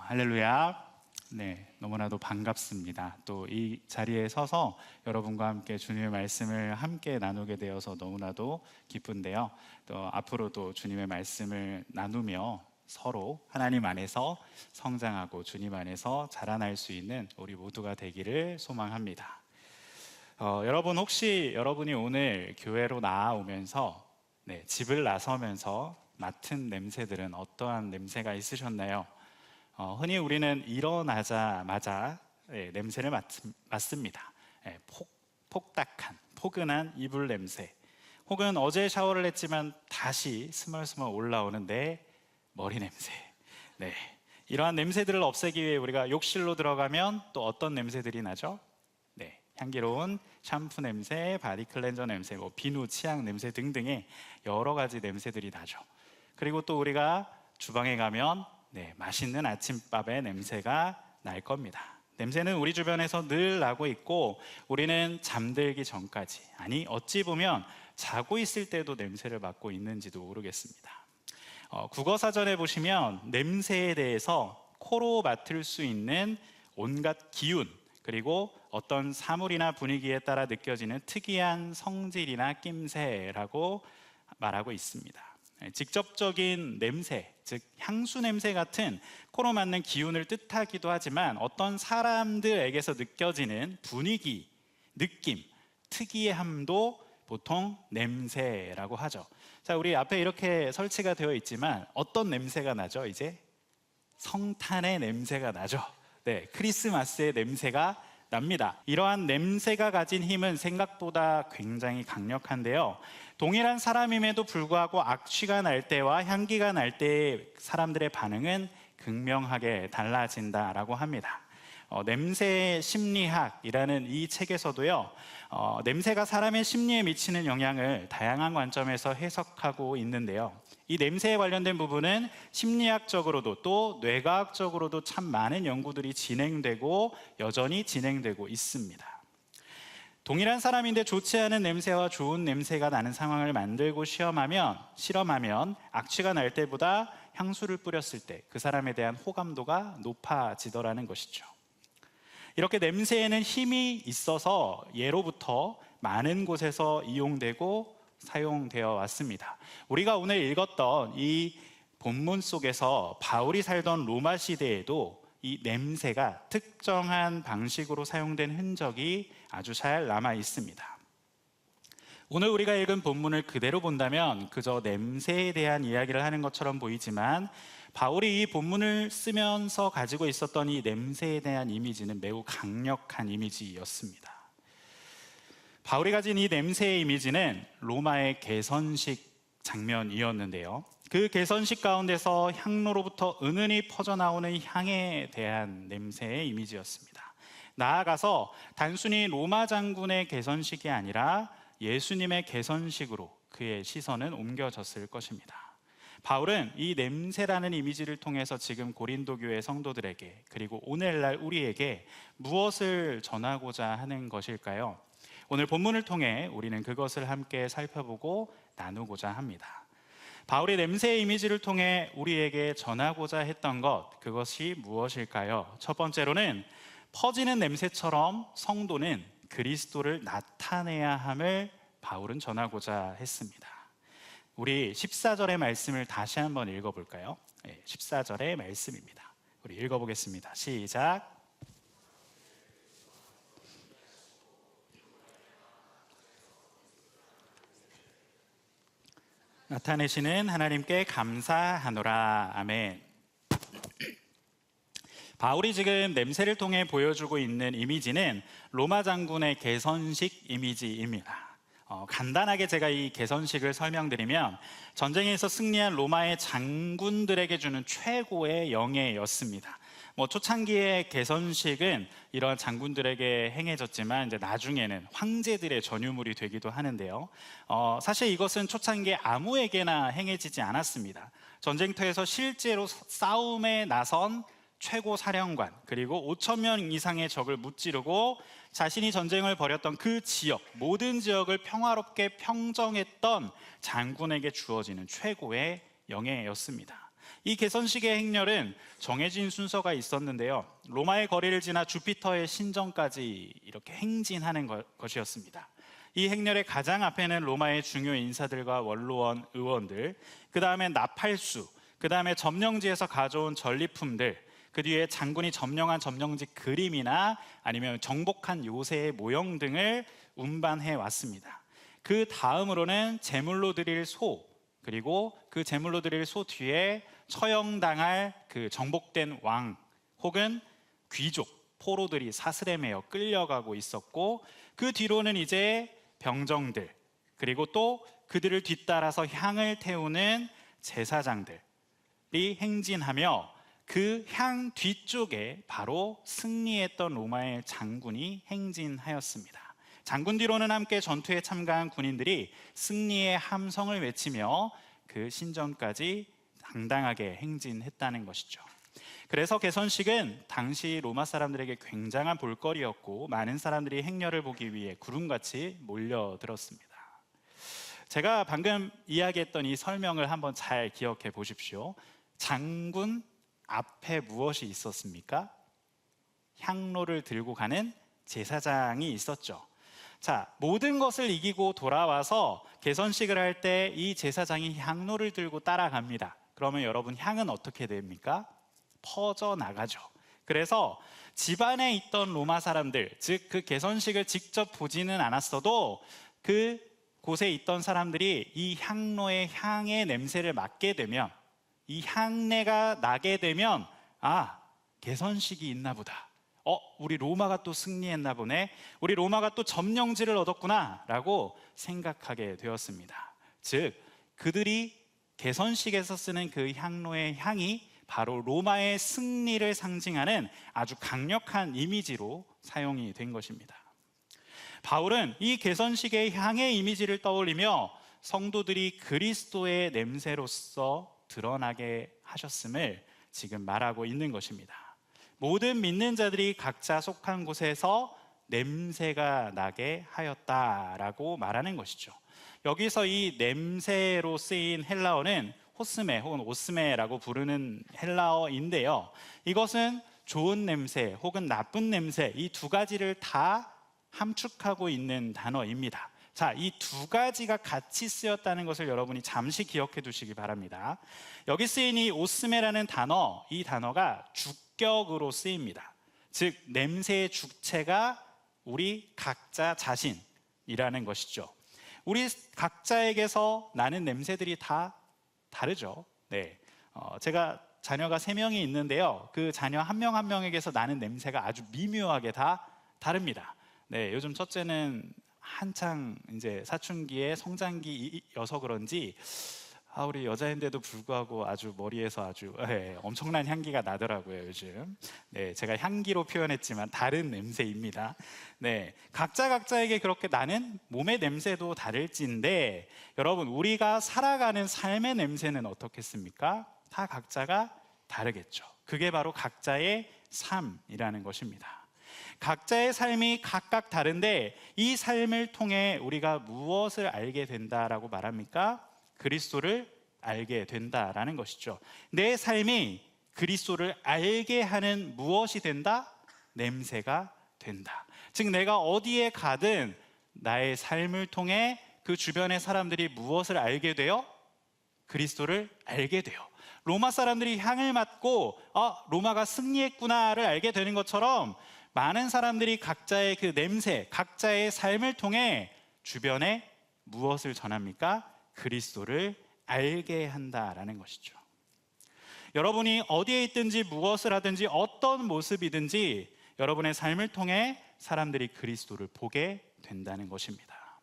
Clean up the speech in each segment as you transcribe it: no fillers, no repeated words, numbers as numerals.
할렐루야. 네, 너무나도 반갑습니다. 또 이 자리에 서서 여러분과 함께 주님의 말씀을 함께 나누게 되어서 너무나도 기쁜데요. 또 앞으로도 주님의 말씀을 나누며 서로 하나님 안에서 성장하고 주님 안에서 자라날 수 있는 우리 모두가 되기를 소망합니다. 여러분, 혹시 여러분이 오늘 교회로 나오면서 집을 나서면서 맡은 냄새들은 어떠한 냄새가 있으셨나요? 흔히 우리는 일어나자마자 냄새를 맡습니다. 폭닥한, 포근한 이불 냄새, 혹은 어제 샤워를 했지만 다시 스멀스멀 올라오는데 머리 냄새. 이러한 냄새들을 없애기 위해 우리가 욕실로 들어가면 또 어떤 냄새들이 나죠? 향기로운 샴푸 냄새, 바디 클렌저 냄새, 비누, 치약 냄새 등등의 여러 가지 냄새들이 나죠. 그리고 또 우리가 주방에 가면 맛있는 아침밥의 냄새가 날 겁니다. 냄새는 우리 주변에서 늘 나고 있고 우리는 잠들기 전까지, 아니 어찌 보면 자고 있을 때도 냄새를 맡고 있는지도 모르겠습니다. 국어사전에 보시면 냄새에 대해서 코로 맡을 수 있는 온갖 기운, 그리고 어떤 사물이나 분위기에 따라 느껴지는 특이한 성질이나 낌새라고 말하고 있습니다. 직접적인 냄새, 즉 향수 냄새 같은 코로 맡는 기운을 뜻하기도 하지만 어떤 사람들에게서 느껴지는 분위기, 느낌, 특이함도 보통 냄새라고 하죠. 자, 우리 앞에 이렇게 설치가 되어 있지만 어떤 냄새가 나죠? 이제 성탄의 냄새가 나죠. 크리스마스의 냄새가 납니다. 이러한 냄새가 가진 힘은 생각보다 굉장히 강력한데요, 동일한 사람임에도 불구하고 악취가 날 때와 향기가 날 때의 사람들의 반응은 극명하게 달라진다라고 합니다. 냄새 심리학이라는 이 책에서도요, 냄새가 사람의 심리에 미치는 영향을 다양한 관점에서 해석하고 있는데요, 이 냄새에 관련된 부분은 심리학적으로도 또 뇌과학적으로도 참 많은 연구들이 진행되고 여전히 진행되고 있습니다. 동일한 사람인데 좋지 않은 냄새와 좋은 냄새가 나는 상황을 만들고 실험하면 악취가 날 때보다 향수를 뿌렸을 때 그 사람에 대한 호감도가 높아지더라는 것이죠. 이렇게 냄새에는 힘이 있어서 예로부터 많은 곳에서 이용되고 사용되어 왔습니다. 우리가 오늘 읽었던 이 본문 속에서 바울이 살던 로마 시대에도 이 냄새가 특정한 방식으로 사용된 흔적이 아주 잘 남아 있습니다. 오늘 우리가 읽은 본문을 그대로 본다면 그저 냄새에 대한 이야기를 하는 것처럼 보이지만 바울이 이 본문을 쓰면서 가지고 있었던 이 냄새에 대한 이미지는 매우 강력한 이미지였습니다. 바울이 가진 이 냄새의 이미지는 로마의 개선식 장면이었는데요, 그 개선식 가운데서 향로로부터 은은히 퍼져나오는 향에 대한 냄새의 이미지였습니다. 나아가서 단순히 로마 장군의 개선식이 아니라 예수님의 개선식으로 그의 시선은 옮겨졌을 것입니다. 바울은 이 냄새라는 이미지를 통해서 지금 고린도 교회 성도들에게, 그리고 오늘날 우리에게 무엇을 전하고자 하는 것일까요? 오늘 본문을 통해 우리는 그것을 함께 살펴보고 나누고자 합니다. 바울이 냄새의 이미지를 통해 우리에게 전하고자 했던 것, 그것이 무엇일까요? 첫 번째로는 퍼지는 냄새처럼 성도는 그리스도를 나타내야 함을 바울은 전하고자 했습니다. 우리 14절의 말씀을 다시 한번 읽어볼까요? 14절의 말씀입니다. 우리 읽어보겠습니다. 시작. 나타내시는 하나님께 감사하노라. 아멘. 바울이 지금 냄새를 통해 보여주고 있는 이미지는 로마 장군의 개선식 이미지입니다. 간단하게 제가 이 개선식을 설명드리면 전쟁에서 승리한 로마의 장군들에게 주는 최고의 영예였습니다. 초창기의 개선식은 이러한 장군들에게 행해졌지만 이제 나중에는 황제들의 전유물이 되기도 하는데요, 사실 이것은 초창기에 아무에게나 행해지지 않았습니다. 전쟁터에서 실제로 싸움에 나선 최고 사령관, 그리고 5,000명 이상의 적을 무찌르고 자신이 전쟁을 벌였던 그 지역, 모든 지역을 평화롭게 평정했던 장군에게 주어지는 최고의 영예였습니다. 이 개선식의 행렬은 정해진 순서가 있었는데요. 로마의 거리를 지나 주피터의 신전까지 이렇게 행진하는 것이었습니다. 이 행렬의 가장 앞에는 로마의 중요 인사들과 원로원, 의원들, 그 다음에 나팔수, 그 다음에 점령지에서 가져온 전리품들, 그 뒤에 장군이 점령한 점령지 그림이나 아니면 정복한 요새의 모형 등을 운반해 왔습니다. 그 다음으로는 제물로 드릴 소, 그리고 그 제물로 드릴 소 뒤에 처형당할 그 정복된 왕 혹은 귀족, 포로들이 사슬에 매여 끌려가고 있었고, 그 뒤로는 이제 병정들, 그리고 또 그들을 뒤따라서 향을 태우는 제사장들이 행진하며, 그 향 뒤쪽에 바로 승리했던 로마의 장군이 행진하였습니다. 장군 뒤로는 함께 전투에 참가한 군인들이 승리의 함성을 외치며 그 신전까지 당당하게 행진했다는 것이죠. 그래서 개선식은 당시 로마 사람들에게 굉장한 볼거리였고, 많은 사람들이 행렬을 보기 위해 구름같이 몰려들었습니다. 제가 방금 이야기했던 이 설명을 한번 잘 기억해 보십시오. 장군 앞에 무엇이 있었습니까? 향로를 들고 가는 제사장이 있었죠. 자, 모든 것을 이기고 돌아와서 개선식을 할 때 이 제사장이 향로를 들고 따라갑니다. 그러면 여러분, 향은 어떻게 됩니까? 퍼져나가죠. 그래서 집안에 있던 로마 사람들, 즉 그 개선식을 직접 보지는 않았어도 그 곳에 있던 사람들이 이 향로의 향의 냄새를 맡게 되면, 이 향내가 나게 되면, 아, 개선식이 있나 보다. 우리 로마가 또 승리했나 보네. 우리 로마가 또 점령지를 얻었구나 라고 생각하게 되었습니다. 즉, 그들이 개선식에서 쓰는 그 향로의 향이 바로 로마의 승리를 상징하는 아주 강력한 이미지로 사용이 된 것입니다. 바울은 이 개선식의 향의 이미지를 떠올리며 성도들이 그리스도의 냄새로서 드러나게 하셨음을 지금 말하고 있는 것입니다. 모든 믿는 자들이 각자 속한 곳에서 냄새가 나게 하였다라고 말하는 것이죠. 여기서 이 냄새로 쓰인 헬라어는 호스메 혹은 오스메라고 부르는 헬라어인데요. 이것은 좋은 냄새 혹은 나쁜 냄새, 이 두 가지를 다 함축하고 있는 단어입니다. 자, 이 두 가지가 같이 쓰였다는 것을 여러분이 잠시 기억해 두시기 바랍니다. 여기 쓰인 이 오스메라는 단어, 이 단어가 주격으로 쓰입니다. 즉, 냄새의 주체가 우리 각자 자신이라는 것이죠. 우리 각자에게서 나는 냄새들이 다 다르죠. 네, 제가 자녀가 3명이 있는데요. 그 자녀 한 명 한 명에게서 나는 냄새가 아주 미묘하게 다 다릅니다. 네, 요즘 첫째는 한창 이제 사춘기에 성장기여서 그런지 우리 여자인데도 불구하고 아주 머리에서 아주 엄청난 향기가 나더라고요, 요즘. 네, 제가 향기로 표현했지만 다른 냄새입니다. 네, 각자에게 그렇게 나는 몸의 냄새도 다를진데, 여러분, 우리가 살아가는 삶의 냄새는 어떻겠습니까? 다 각자가 다르겠죠. 그게 바로 각자의 삶이라는 것입니다. 각자의 삶이 각각 다른데, 이 삶을 통해 우리가 무엇을 알게 된다라고 말합니까? 그리스도를 알게 된다라는 것이죠. 내 삶이 그리스도를 알게 하는 무엇이 된다? 냄새가 된다. 즉, 내가 어디에 가든 나의 삶을 통해 그 주변의 사람들이 무엇을 알게 돼요? 그리스도를 알게 돼요. 로마 사람들이 향을 맡고 로마가 승리했구나를 알게 되는 것처럼, 많은 사람들이 각자의 그 냄새, 각자의 삶을 통해 주변에 무엇을 전합니까? 그리스도를 알게 한다라는 것이죠. 여러분이 어디에 있든지 무엇을 하든지 어떤 모습이든지 여러분의 삶을 통해 사람들이 그리스도를 보게 된다는 것입니다.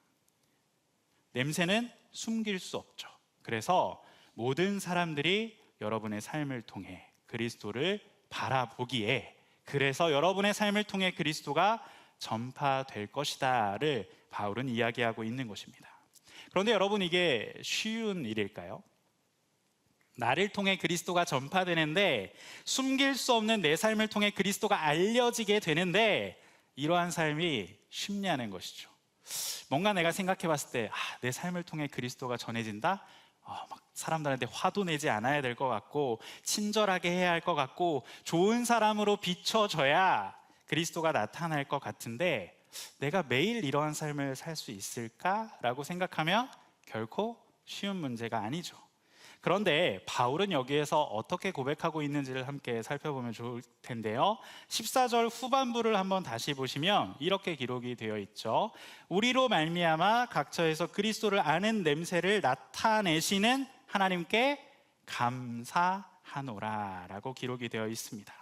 냄새는 숨길 수 없죠. 그래서 모든 사람들이 여러분의 삶을 통해 그리스도를 바라보기에, 그래서 여러분의 삶을 통해 그리스도가 전파될 것이다를 바울은 이야기하고 있는 것입니다. 그런데 여러분, 이게 쉬운 일일까요? 나를 통해 그리스도가 전파되는데, 숨길 수 없는 내 삶을 통해 그리스도가 알려지게 되는데, 이러한 삶이 쉽냐는 것이죠. 뭔가 내가 생각해 봤을 때 내 삶을 통해 그리스도가 전해진다? 막 사람들한테 화도 내지 않아야 될 것 같고 친절하게 해야 할 것 같고 좋은 사람으로 비춰져야 그리스도가 나타날 것 같은데 내가 매일 이러한 삶을 살 수 있을까라고 생각하면 결코 쉬운 문제가 아니죠. 그런데 바울은 여기에서 어떻게 고백하고 있는지를 함께 살펴보면 좋을 텐데요. 14절 후반부를 한번 다시 보시면 이렇게 기록이 되어 있죠. 우리로 말미암아 각처에서 그리스도를 아는 냄새를 나타내시는 하나님께 감사하노라 라고 기록이 되어 있습니다.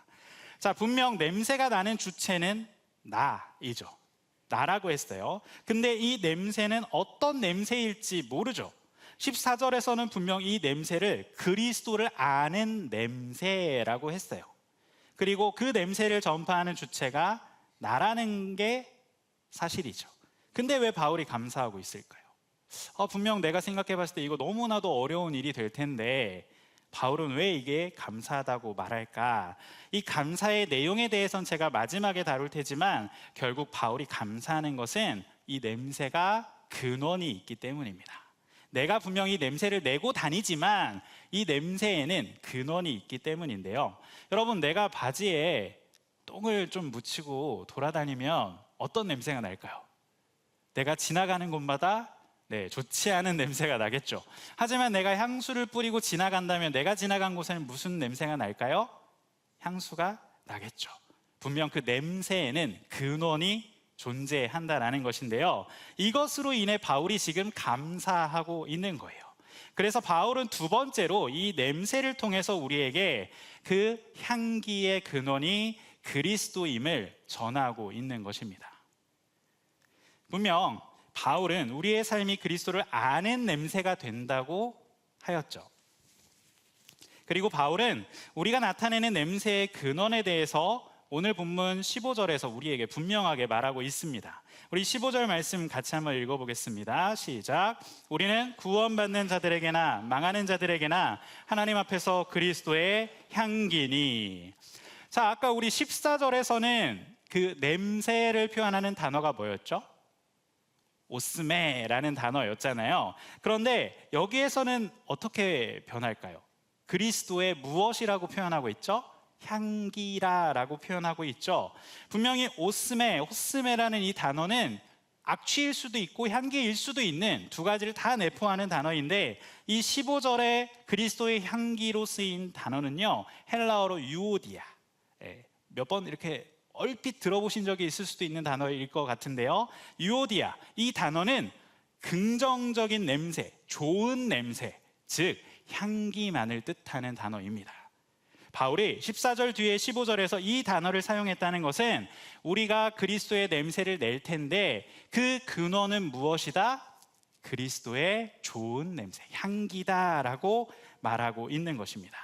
자, 분명 냄새가 나는 주체는 나이죠. 나라고 했어요. 근데 이 냄새는 어떤 냄새일지 모르죠. 14절에서는 분명 이 냄새를 그리스도를 아는 냄새라고 했어요. 그리고 그 냄새를 전파하는 주체가 나라는 게 사실이죠. 근데 왜 바울이 감사하고 있을까요? 분명 내가 생각해 봤을 때 이거 너무나도 어려운 일이 될 텐데 바울은 왜 이게 감사하다고 말할까? 이 감사의 내용에 대해서는 제가 마지막에 다룰 테지만 결국 바울이 감사하는 것은 이 냄새가 근원이 있기 때문입니다. 내가 분명히 냄새를 내고 다니지만 이 냄새에는 근원이 있기 때문인데요. 여러분, 내가 바지에 똥을 좀 묻히고 돌아다니면 어떤 냄새가 날까요? 내가 지나가는 곳마다 좋지 않은 냄새가 나겠죠. 하지만 내가 향수를 뿌리고 지나간다면 내가 지나간 곳에는 무슨 냄새가 날까요? 향수가 나겠죠. 분명 그 냄새에는 근원이 존재한다라는 것인데요. 이것으로 인해 바울이 지금 감사하고 있는 거예요. 그래서 바울은 두 번째로 이 냄새를 통해서 우리에게 그 향기의 근원이 그리스도임을 전하고 있는 것입니다. 분명 바울은 우리의 삶이 그리스도를 아는 냄새가 된다고 하였죠. 그리고 바울은 우리가 나타내는 냄새의 근원에 대해서 오늘 본문 15절에서 우리에게 분명하게 말하고 있습니다. 우리 15절 말씀 같이 한번 읽어보겠습니다. 시작. 우리는 구원받는 자들에게나 망하는 자들에게나 하나님 앞에서 그리스도의 향기니. 자, 아까 우리 14절에서는 그 냄새를 표현하는 단어가 뭐였죠? 오스메라는 단어였잖아요. 그런데 여기에서는 어떻게 변할까요? 그리스도의 무엇이라고 표현하고 있죠? 향기라라고 표현하고 있죠. 분명히 호스메라는 이 단어는 악취일 수도 있고 향기일 수도 있는 두 가지를 다 내포하는 단어인데 이 15절에 그리스도의 향기로 쓰인 단어는요, 헬라어로 유오디아. 몇 번 이렇게 얼핏 들어보신 적이 있을 수도 있는 단어일 것 같은데요. 유오디아, 이 단어는 긍정적인 냄새, 좋은 냄새, 즉 향기만을 뜻하는 단어입니다. 바울이 14절 뒤에 15절에서 이 단어를 사용했다는 것은 우리가 그리스도의 냄새를 낼 텐데 그 근원은 무엇이다? 그리스도의 좋은 냄새, 향기다라고 말하고 있는 것입니다.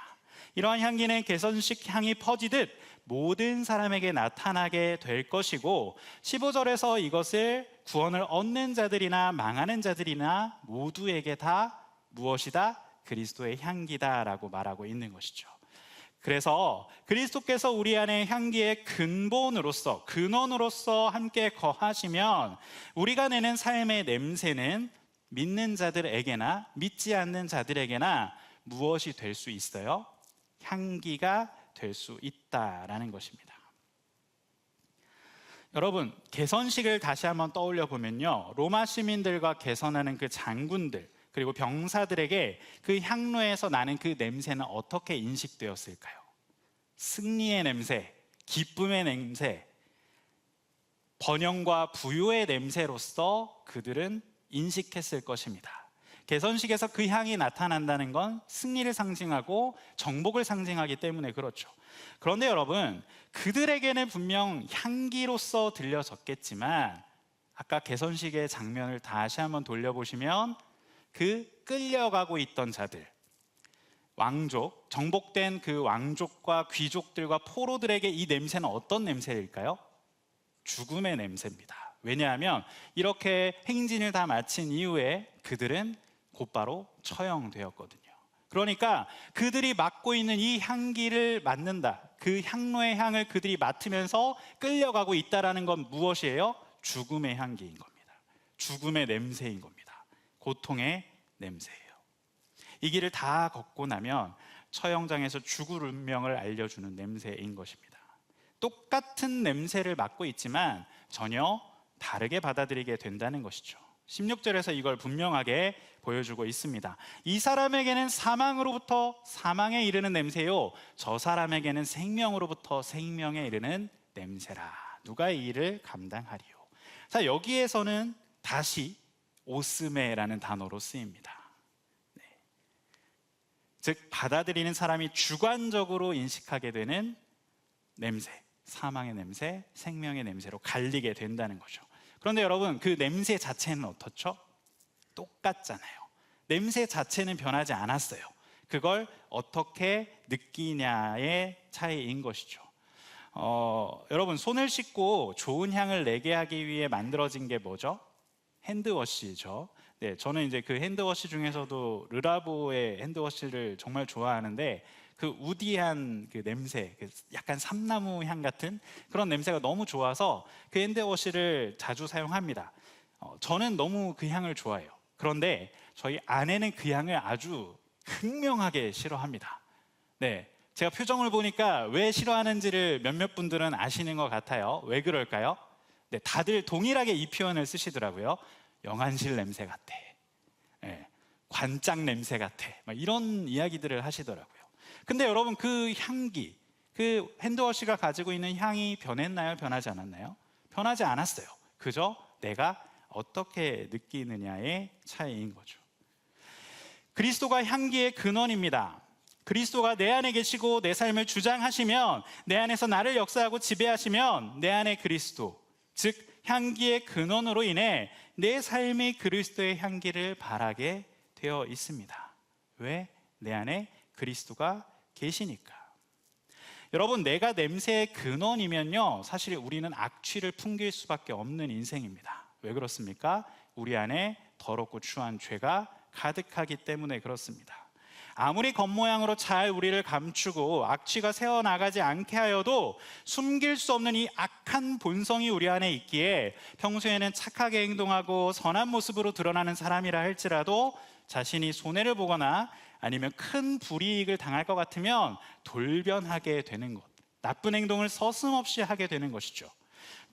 이러한 향기는 개선식 향이 퍼지듯 모든 사람에게 나타나게 될 것이고 15절에서 이것을 구원을 얻는 자들이나 망하는 자들이나 모두에게 다 무엇이다? 그리스도의 향기다라고 말하고 있는 것이죠. 그래서 그리스도께서 우리 안에 향기의 근본으로서, 근원으로서 함께 거하시면 우리가 내는 삶의 냄새는 믿는 자들에게나 믿지 않는 자들에게나 무엇이 될 수 있어요? 향기가 될 수 있다라는 것입니다. 여러분, 개선식을 다시 한번 떠올려 보면요, 로마 시민들과 개선하는 그 장군들 그리고 병사들에게 그 향로에서 나는 그 냄새는 어떻게 인식되었을까요? 승리의 냄새, 기쁨의 냄새, 번영과 부요의 냄새로서 그들은 인식했을 것입니다. 개선식에서 그 향이 나타난다는 건 승리를 상징하고 정복을 상징하기 때문에 그렇죠. 그런데 여러분, 그들에게는 분명 향기로서 들려졌겠지만 아까 개선식의 장면을 다시 한번 돌려보시면 그 끌려가고 있던 자들, 왕족, 정복된 그 왕족과 귀족들과 포로들에게 이 냄새는 어떤 냄새일까요? 죽음의 냄새입니다. 왜냐하면 이렇게 행진을 다 마친 이후에 그들은 곧바로 처형되었거든요. 그러니까 그들이 맡고 있는 이 향기를 맡는다, 그 향로의 향을 그들이 맡으면서 끌려가고 있다는 건 무엇이에요? 죽음의 향기인 겁니다. 죽음의 냄새인 겁니다. 고통의 냄새예요. 이 길을 다 걷고 나면 처형장에서 죽을 운명을 알려주는 냄새인 것입니다. 똑같은 냄새를 맡고 있지만 전혀 다르게 받아들이게 된다는 것이죠. 16절에서 이걸 분명하게 보여주고 있습니다. 이 사람에게는 사망으로부터 사망에 이르는 냄새요, 저 사람에게는 생명으로부터 생명에 이르는 냄새라. 누가 이 일을 감당하리요. 자, 여기에서는 다시 오스메라는 단어로 쓰입니다. 네. 즉 받아들이는 사람이 주관적으로 인식하게 되는 냄새, 사망의 냄새, 생명의 냄새로 갈리게 된다는 거죠. 그런데 여러분, 그 냄새 자체는 어떻죠? 똑같잖아요. 냄새 자체는 변하지 않았어요. 그걸 어떻게 느끼냐의 차이인 것이죠. 여러분, 손을 씻고 좋은 향을 내게 하기 위해 만들어진 게 뭐죠? 핸드워시죠. 네, 저는 이제 그 핸드워시 중에서도 르라보의 핸드워시를 정말 좋아하는데, 그 우디한 그 냄새, 약간 삼나무 향 같은 그런 냄새가 너무 좋아서 그 핸드워시를 자주 사용합니다. 저는 너무 그 향을 좋아해요. 그런데 저희 아내는 그 향을 아주 극명하게 싫어합니다. 네, 제가 표정을 보니까 왜 싫어하는지를 몇몇 분들은 아시는 것 같아요. 왜 그럴까요? 네, 다들 동일하게 이 표현을 쓰시더라고요. 영안실 냄새 같아. 네, 관짝 냄새 같아. 막 이런 이야기들을 하시더라고요. 근데 여러분, 그 향기, 그 핸드워시가 가지고 있는 향이 변했나요? 변하지 않았나요? 변하지 않았어요. 그저 내가 어떻게 느끼느냐의 차이인 거죠. 그리스도가 향기의 근원입니다. 그리스도가 내 안에 계시고 내 삶을 주장하시면, 내 안에서 나를 역사하고 지배하시면 내 안에 그리스도, 즉 향기의 근원으로 인해 내 삶이 그리스도의 향기를 발하게 되어 있습니다. 왜? 내 안에 그리스도가 계시니까. 여러분, 내가 냄새의 근원이면요, 사실 우리는 악취를 풍길 수밖에 없는 인생입니다. 왜 그렇습니까? 우리 안에 더럽고 추한 죄가 가득하기 때문에 그렇습니다. 아무리 겉모양으로 잘 우리를 감추고 악취가 새어나가지 않게 하여도 숨길 수 없는 이 악한 본성이 우리 안에 있기에 평소에는 착하게 행동하고 선한 모습으로 드러나는 사람이라 할지라도 자신이 손해를 보거나 아니면 큰 불이익을 당할 것 같으면 돌변하게 되는 것, 나쁜 행동을 서슴없이 하게 되는 것이죠.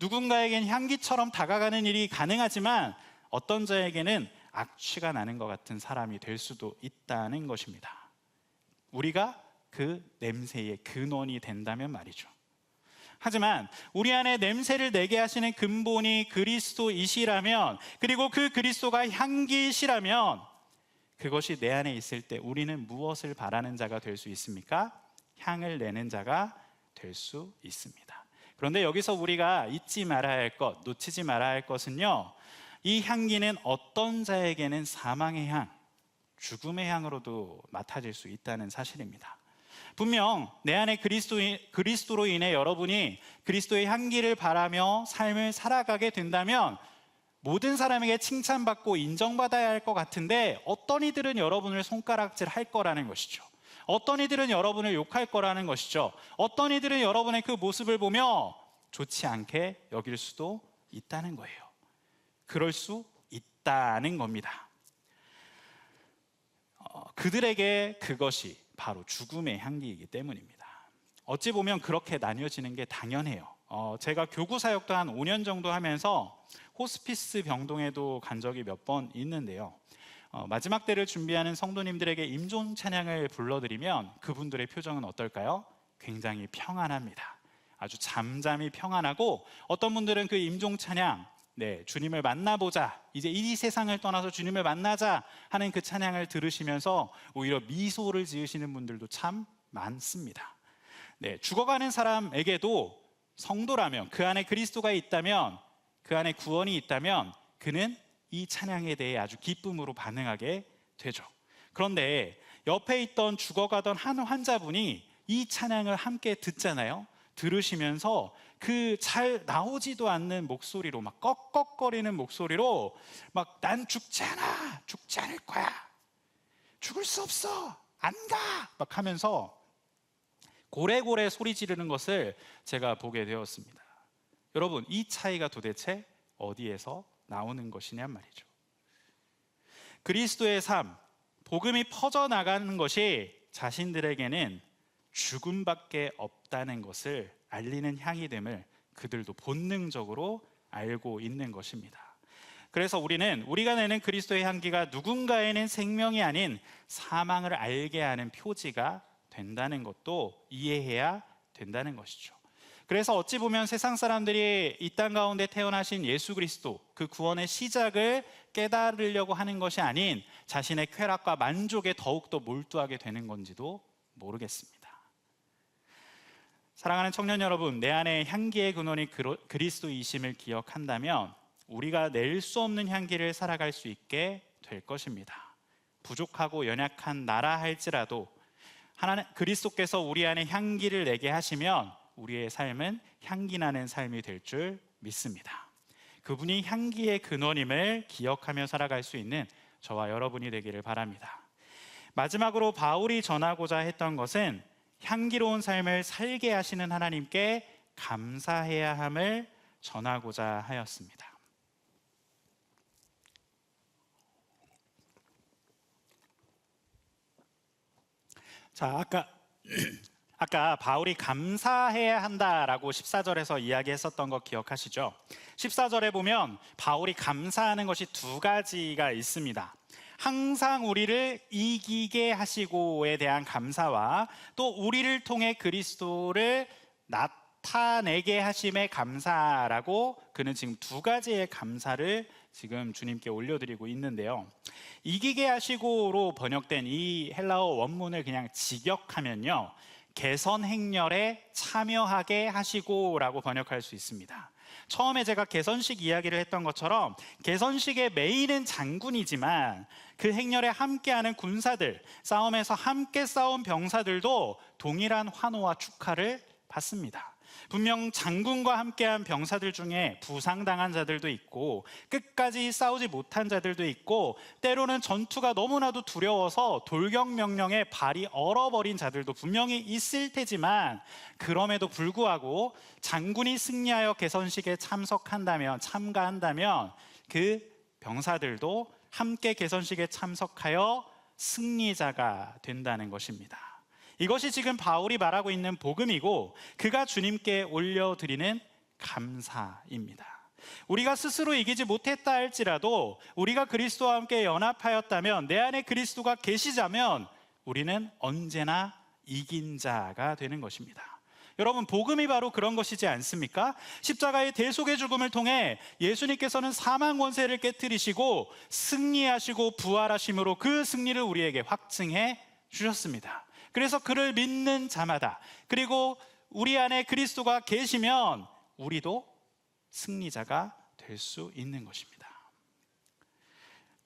누군가에겐 향기처럼 다가가는 일이 가능하지만 어떤 자에게는 악취가 나는 것 같은 사람이 될 수도 있다는 것입니다. 우리가 그 냄새의 근원이 된다면 말이죠. 하지만 우리 안에 냄새를 내게 하시는 근본이 그리스도이시라면, 그리고 그 그리스도가 향기시라면, 그것이 내 안에 있을 때 우리는 무엇을 바라는 자가 될 수 있습니까? 향을 내는 자가 될 수 있습니다. 그런데 여기서 우리가 잊지 말아야 할 것, 놓치지 말아야 할 것은요, 이 향기는 어떤 자에게는 사망의 향, 죽음의 향으로도 맡아질 수 있다는 사실입니다. 분명 내 안에 그리스도로 인해 여러분이 그리스도의 향기를 바라며 삶을 살아가게 된다면 모든 사람에게 칭찬받고 인정받아야 할 것 같은데, 어떤 이들은 여러분을 손가락질 할 거라는 것이죠. 어떤 이들은 여러분을 욕할 거라는 것이죠. 어떤 이들은 여러분의 그 모습을 보며 좋지 않게 여길 수도 있다는 거예요. 그럴 수 있다는 겁니다. 그들에게 그것이 바로 죽음의 향기이기 때문입니다. 어찌 보면 그렇게 나뉘어지는 게 당연해요. 제가 교구 사역도 한 5년 정도 하면서 호스피스 병동에도 간 적이 몇 번 있는데요, 마지막 때를 준비하는 성도님들에게 임종 찬양을 불러드리면 그분들의 표정은 어떨까요? 굉장히 평안합니다. 아주 잠잠히 평안하고, 어떤 분들은 그 임종 찬양, 주님을 만나보자, 이제 이 세상을 떠나서 주님을 만나자 하는 그 찬양을 들으시면서 오히려 미소를 지으시는 분들도 참 많습니다. 죽어가는 사람에게도 성도라면, 그 안에 그리스도가 있다면, 그 안에 구원이 있다면 그는 이 찬양에 대해 아주 기쁨으로 반응하게 되죠. 그런데 옆에 있던 죽어가던 한 환자분이 이 찬양을 함께 듣잖아요. 들으시면서 그 잘 나오지도 않는 목소리로, 막 꺽꺽거리는 목소리로 막 난 죽지 않아, 죽지 않을 거야, 죽을 수 없어, 안 가, 막 하면서 고래고래 소리 지르는 것을 제가 보게 되었습니다. 여러분, 이 차이가 도대체 어디에서 나오는 것이냐 말이죠. 그리스도의 삶, 복음이 퍼져나가는 것이 자신들에게는 죽음밖에 없다는 것을 알리는 향이 됨을 그들도 본능적으로 알고 있는 것입니다. 그래서 우리가 내는 그리스도의 향기가 누군가에는 생명이 아닌 사망을 알게 하는 표지가 된다는 것도 이해해야 된다는 것이죠. 그래서 어찌 보면 세상 사람들이 이 땅 가운데 태어나신 예수 그리스도, 그 구원의 시작을 깨달으려고 하는 것이 아닌 자신의 쾌락과 만족에 더욱더 몰두하게 되는 건지도 모르겠습니다. 사랑하는 청년 여러분, 내 안에 향기의 근원이 그리스도이심을 기억한다면 우리가 낼 수 없는 향기를 살아갈 수 있게 될 것입니다. 부족하고 연약한 나라 할지라도 하나님 그리스도께서 우리 안에 향기를 내게 하시면 우리의 삶은 향기 나는 삶이 될 줄 믿습니다. 그분이 향기의 근원임을 기억하며 살아갈 수 있는 저와 여러분이 되기를 바랍니다. 마지막으로 바울이 전하고자 했던 것은 향기로운 삶을 살게 하시는 하나님께 감사해야 함을 전하고자 하였습니다. 자, 아까 바울이 감사해야 한다라고 14절에서 이야기했었던 거 기억하시죠? 14절에 보면 바울이 감사하는 것이 두 가지가 있습니다. 항상 우리를 이기게 하시고에 대한 감사와 또 우리를 통해 그리스도를 나타내게 하심에 감사라고 그는 지금 두 가지의 감사를 지금 주님께 올려드리고 있는데요. 이기게 하시고로 번역된 이 헬라어 원문을 그냥 직역하면요, 개선 행렬에 참여하게 하시고라고 번역할 수 있습니다. 처음에 제가 개선식 이야기를 했던 것처럼 개선식의 메인은 장군이지만 그 행렬에 함께하는 군사들, 싸움에서 함께 싸운 병사들도 동일한 환호와 축하를 받습니다. 분명 장군과 함께한 병사들 중에 부상당한 자들도 있고 끝까지 싸우지 못한 자들도 있고 때로는 전투가 너무나도 두려워서 돌격 명령에 발이 얼어버린 자들도 분명히 있을 테지만 그럼에도 불구하고 장군이 승리하여 개선식에 참가한다면 그 병사들도 함께 개선식에 참석하여 승리자가 된다는 것입니다. 이것이 지금 바울이 말하고 있는 복음이고 그가 주님께 올려드리는 감사입니다. 우리가 스스로 이기지 못했다 할지라도 우리가 그리스도와 함께 연합하였다면, 내 안에 그리스도가 계시자면 우리는 언제나 이긴 자가 되는 것입니다. 여러분, 복음이 바로 그런 것이지 않습니까? 십자가의 대속의 죽음을 통해 예수님께서는 사망 권세를 깨뜨리시고 승리하시고 부활하심으로 그 승리를 우리에게 확증해 주셨습니다. 그래서 그를 믿는 자마다, 그리고 우리 안에 그리스도가 계시면 우리도 승리자가 될 수 있는 것입니다.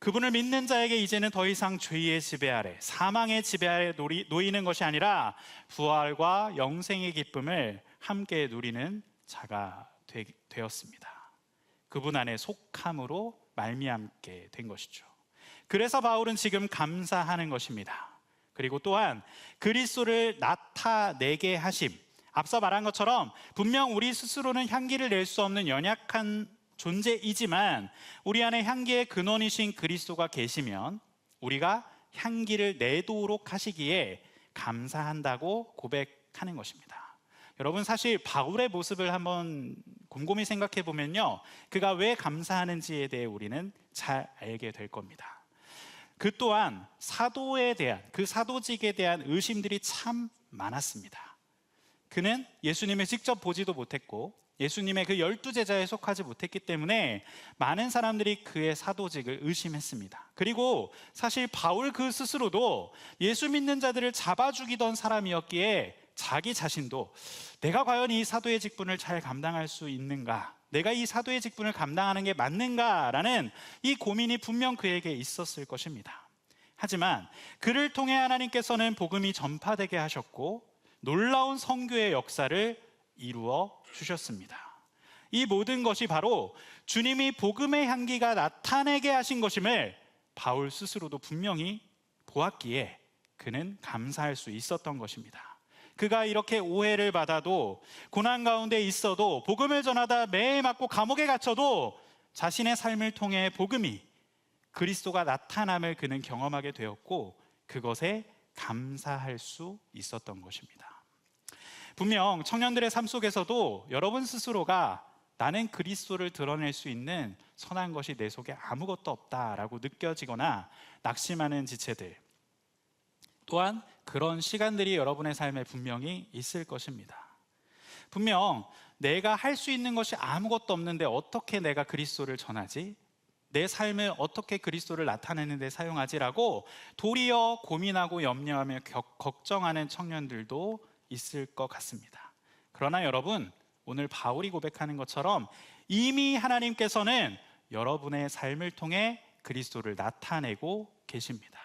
그분을 믿는 자에게 이제는 더 이상 죄의 지배 아래, 사망의 지배 아래 놓이는 것이 아니라 부활과 영생의 기쁨을 함께 누리는 자가 되었습니다. 그분 안에 속함으로 말미암게 된 것이죠. 그래서 바울은 지금 감사하는 것입니다. 그리고 또한 그리스도를 나타내게 하심, 앞서 말한 것처럼 분명 우리 스스로는 향기를 낼 수 없는 연약한 존재이지만 우리 안에 향기의 근원이신 그리스도가 계시면 우리가 향기를 내도록 하시기에 감사한다고 고백하는 것입니다. 여러분, 사실 바울의 모습을 한번 곰곰이 생각해 보면요, 그가 왜 감사하는지에 대해 우리는 잘 알게 될 겁니다. 그 또한 사도에 대한, 그 사도직에 대한 의심들이 참 많았습니다. 그는 예수님을 직접 보지도 못했고 예수님의 그 12제자에 속하지 못했기 때문에 많은 사람들이 그의 사도직을 의심했습니다. 그리고 사실 바울 그 스스로도 예수 믿는 자들을 잡아 죽이던 사람이었기에 자기 자신도 내가 과연 이 사도의 직분을 잘 감당할 수 있는가, 내가 이 사도의 직분을 감당하는 게 맞는가라는 이 고민이 분명 그에게 있었을 것입니다. 하지만 그를 통해 하나님께서는 복음이 전파되게 하셨고 놀라운 선교의 역사를 이루어 주셨습니다. 이 모든 것이 바로 주님이 복음의 향기가 나타내게 하신 것임을 바울 스스로도 분명히 보았기에 그는 감사할 수 있었던 것입니다. 그가 이렇게 오해를 받아도, 고난 가운데 있어도, 복음을 전하다 매에 맞고 감옥에 갇혀도 자신의 삶을 통해 복음이 그리스도가 나타남을 그는 경험하게 되었고 그것에 감사할 수 있었던 것입니다. 분명 청년들의 삶 속에서도 여러분 스스로가 나는 그리스도를 드러낼 수 있는 선한 것이 내 속에 아무것도 없다라고 느껴지거나 낙심하는 지체들, 또한 그런 시간들이 여러분의 삶에 분명히 있을 것입니다. 분명 내가 할 수 있는 것이 아무것도 없는데 어떻게 내가 그리스도를 전하지? 내 삶을 어떻게 그리스도를 나타내는 데 사용하지라고 도리어 고민하고 염려하며 걱정하는 청년들도 있을 것 같습니다. 그러나 여러분, 오늘 바울이 고백하는 것처럼 이미 하나님께서는 여러분의 삶을 통해 그리스도를 나타내고 계십니다.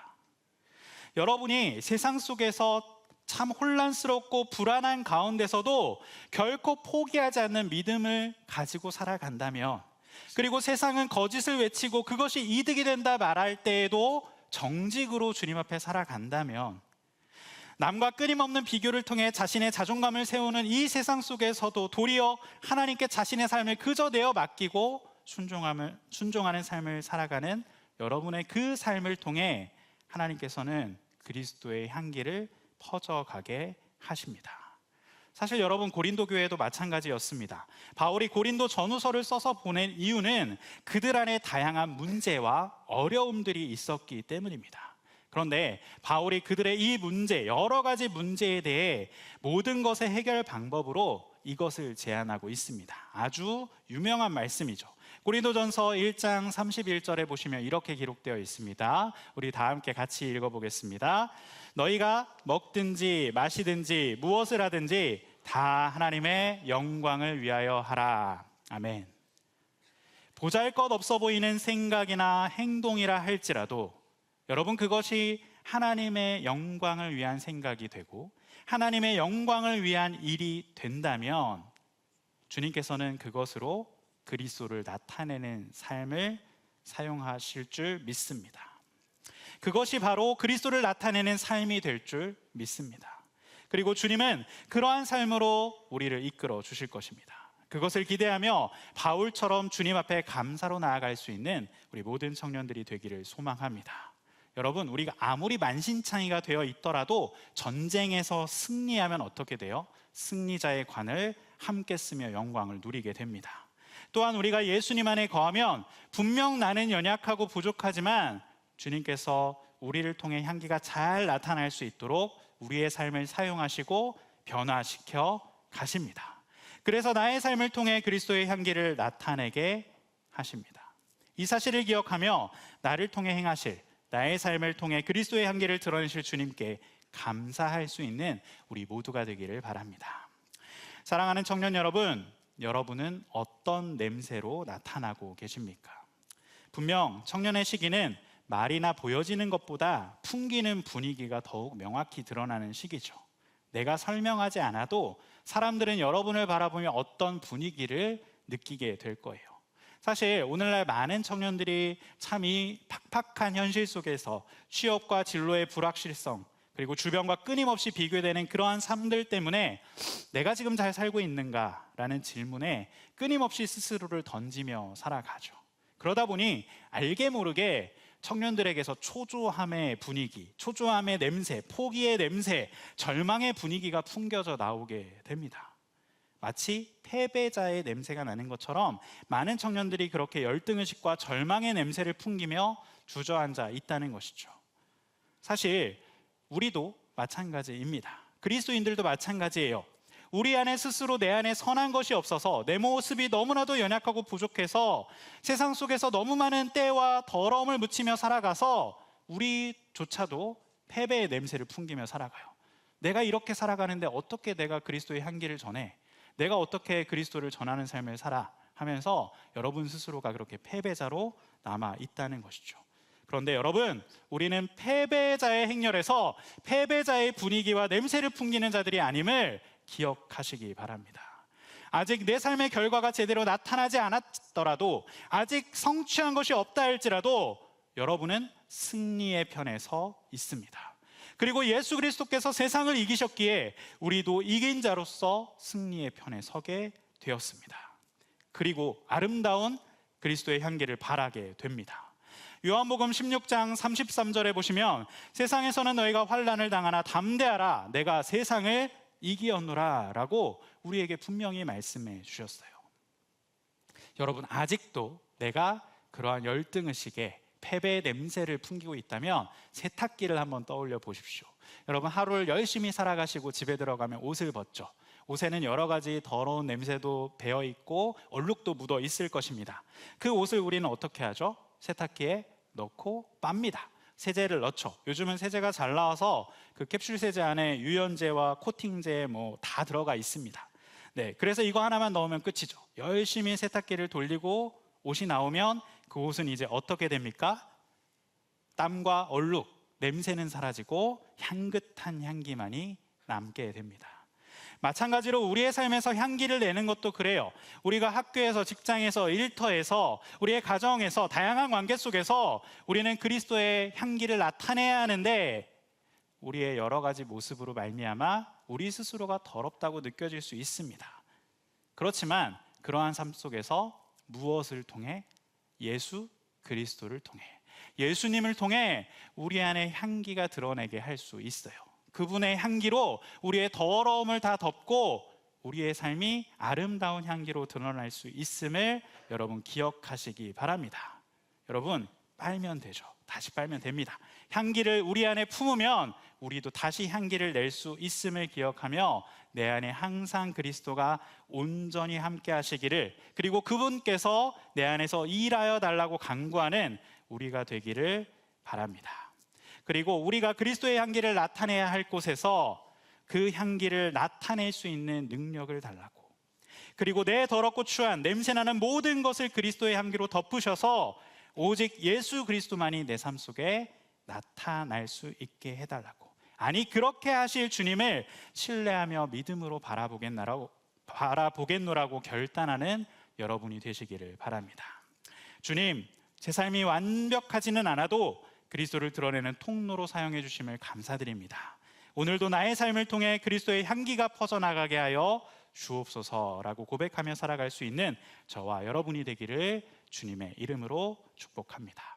여러분이 세상 속에서 참 혼란스럽고 불안한 가운데서도 결코 포기하지 않는 믿음을 가지고 살아간다면, 그리고 세상은 거짓을 외치고 그것이 이득이 된다 말할 때에도 정직으로 주님 앞에 살아간다면, 남과 끊임없는 비교를 통해 자신의 자존감을 세우는 이 세상 속에서도 도리어 하나님께 자신의 삶을 그저 내어 맡기고 순종하는 삶을 살아가는 여러분의 그 삶을 통해 하나님께서는 그리스도의 향기를 퍼져가게 하십니다. 사실 여러분, 고린도 교회도 마찬가지였습니다. 바울이 고린도 전후서를 써서 보낸 이유는 그들 안에 다양한 문제와 어려움들이 있었기 때문입니다. 그런데 바울이 그들의 이 문제, 여러 가지 문제에 대해 모든 것의 해결 방법으로 이것을 제안하고 있습니다. 아주 유명한 말씀이죠. 고린도전서 1장 31절에 보시면 이렇게 기록되어 있습니다. 우리 다 함께 같이 읽어보겠습니다. 너희가 먹든지 마시든지 무엇을 하든지 다 하나님의 영광을 위하여 하라. 아멘. 보잘것없어 보이는 생각이나 행동이라 할지라도 여러분, 그것이 하나님의 영광을 위한 생각이 되고 하나님의 영광을 위한 일이 된다면 주님께서는 그것으로 그리스도를 나타내는 삶을 사용하실 줄 믿습니다. 그것이 바로 그리스도를 나타내는 삶이 될 줄 믿습니다. 그리고 주님은 그러한 삶으로 우리를 이끌어 주실 것입니다. 그것을 기대하며 바울처럼 주님 앞에 감사로 나아갈 수 있는 우리 모든 청년들이 되기를 소망합니다. 여러분, 우리가 아무리 만신창이가 되어 있더라도 전쟁에서 승리하면 어떻게 돼요? 승리자의 관을 함께 쓰며 영광을 누리게 됩니다. 또한 우리가 예수님 안에 거하면 분명 나는 연약하고 부족하지만 주님께서 우리를 통해 향기가 잘 나타날 수 있도록 우리의 삶을 사용하시고 변화시켜 가십니다. 그래서 나의 삶을 통해 그리스도의 향기를 나타내게 하십니다. 이 사실을 기억하며 나를 통해 행하실, 나의 삶을 통해 그리스도의 향기를 드러내실 주님께 감사할 수 있는 우리 모두가 되기를 바랍니다. 사랑하는 청년 여러분, 여러분은 어떤 냄새로 나타나고 계십니까? 분명 청년의 시기는 말이나 보여지는 것보다 풍기는 분위기가 더욱 명확히 드러나는 시기죠. 내가 설명하지 않아도 사람들은 여러분을 바라보며 어떤 분위기를 느끼게 될 거예요. 사실 오늘날 많은 청년들이 참 이 팍팍한 현실 속에서 취업과 진로의 불확실성, 그리고 주변과 끊임없이 비교되는 그러한 삶들 때문에 내가 지금 잘 살고 있는가라는 질문에 끊임없이 스스로를 던지며 살아가죠. 그러다 보니 알게 모르게 청년들에게서 초조함의 분위기, 초조함의 냄새, 포기의 냄새, 절망의 분위기가 풍겨져 나오게 됩니다. 마치 패배자의 냄새가 나는 것처럼 많은 청년들이 그렇게 열등의식과 절망의 냄새를 풍기며 주저앉아 있다는 것이죠. 사실 우리도 마찬가지입니다. 그리스도인들도 마찬가지예요. 우리 안에 스스로 내 안에 선한 것이 없어서 내 모습이 너무나도 연약하고 부족해서 세상 속에서 너무 많은 때와 더러움을 묻히며 살아가서 우리조차도 패배의 냄새를 풍기며 살아가요. 내가 이렇게 살아가는데 어떻게 내가 그리스도의 향기를 전해? 내가 어떻게 그리스도를 전하는 삶을 살아? 하면서 여러분 스스로가 그렇게 패배자로 남아 있다는 것이죠. 그런데 여러분, 우리는 패배자의 행렬에서 패배자의 분위기와 냄새를 풍기는 자들이 아님을 기억하시기 바랍니다. 아직 내 삶의 결과가 제대로 나타나지 않았더라도, 아직 성취한 것이 없다 할지라도 여러분은 승리의 편에 서 있습니다. 그리고 예수 그리스도께서 세상을 이기셨기에 우리도 이긴 자로서 승리의 편에 서게 되었습니다. 그리고 아름다운 그리스도의 향기를 바라게 됩니다. 요한복음 16장 33절에 보시면 세상에서는 너희가 환난을 당하나 담대하라 내가 세상을 이기었노라 라고 우리에게 분명히 말씀해 주셨어요. 여러분, 아직도 내가 그러한 열등의식에 패배의 냄새를 풍기고 있다면 세탁기를 한번 떠올려 보십시오. 여러분, 하루를 열심히 살아가시고 집에 들어가면 옷을 벗죠. 옷에는 여러 가지 더러운 냄새도 배어 있고 얼룩도 묻어 있을 것입니다. 그 옷을 우리는 어떻게 하죠? 세탁기에 넣고 빱니다. 세제를 넣죠. 요즘은 세제가 잘 나와서 그 캡슐 세제 안에 유연제와 코팅제 뭐 다 들어가 있습니다. 네, 그래서 이거 하나만 넣으면 끝이죠. 열심히 세탁기를 돌리고 옷이 나오면 그 옷은 이제 어떻게 됩니까? 땀과 얼룩, 냄새는 사라지고 향긋한 향기만이 남게 됩니다. 마찬가지로 우리의 삶에서 향기를 내는 것도 그래요. 우리가 학교에서, 직장에서, 일터에서, 우리의 가정에서, 다양한 관계 속에서 우리는 그리스도의 향기를 나타내야 하는데 우리의 여러 가지 모습으로 말미암아 우리 스스로가 더럽다고 느껴질 수 있습니다. 그렇지만 그러한 삶 속에서 무엇을 통해? 예수 그리스도를 통해, 예수님을 통해 우리 안에 향기가 드러내게 할 수 있어요. 그분의 향기로 우리의 더러움을 다 덮고 우리의 삶이 아름다운 향기로 드러날 수 있음을 여러분 기억하시기 바랍니다. 여러분, 빨면 되죠. 다시 빨면 됩니다. 향기를 우리 안에 품으면 우리도 다시 향기를 낼 수 있음을 기억하며 내 안에 항상 그리스도가 온전히 함께 하시기를, 그리고 그분께서 내 안에서 일하여 달라고 간구하는 우리가 되기를 바랍니다. 그리고 우리가 그리스도의 향기를 나타내야 할 곳에서 그 향기를 나타낼 수 있는 능력을 달라고, 그리고 내 더럽고 추한 냄새나는 모든 것을 그리스도의 향기로 덮으셔서 오직 예수 그리스도만이 내 삶 속에 나타날 수 있게 해달라고, 아니 그렇게 하실 주님을 신뢰하며 믿음으로 바라보겠노라고 결단하는 여러분이 되시기를 바랍니다. 주님, 제 삶이 완벽하지는 않아도 그리스도를 드러내는 통로로 사용해 주심을 감사드립니다. 오늘도 나의 삶을 통해 그리스도의 향기가 퍼져나가게 하여 주옵소서라고 고백하며 살아갈 수 있는 저와 여러분이 되기를 주님의 이름으로 축복합니다.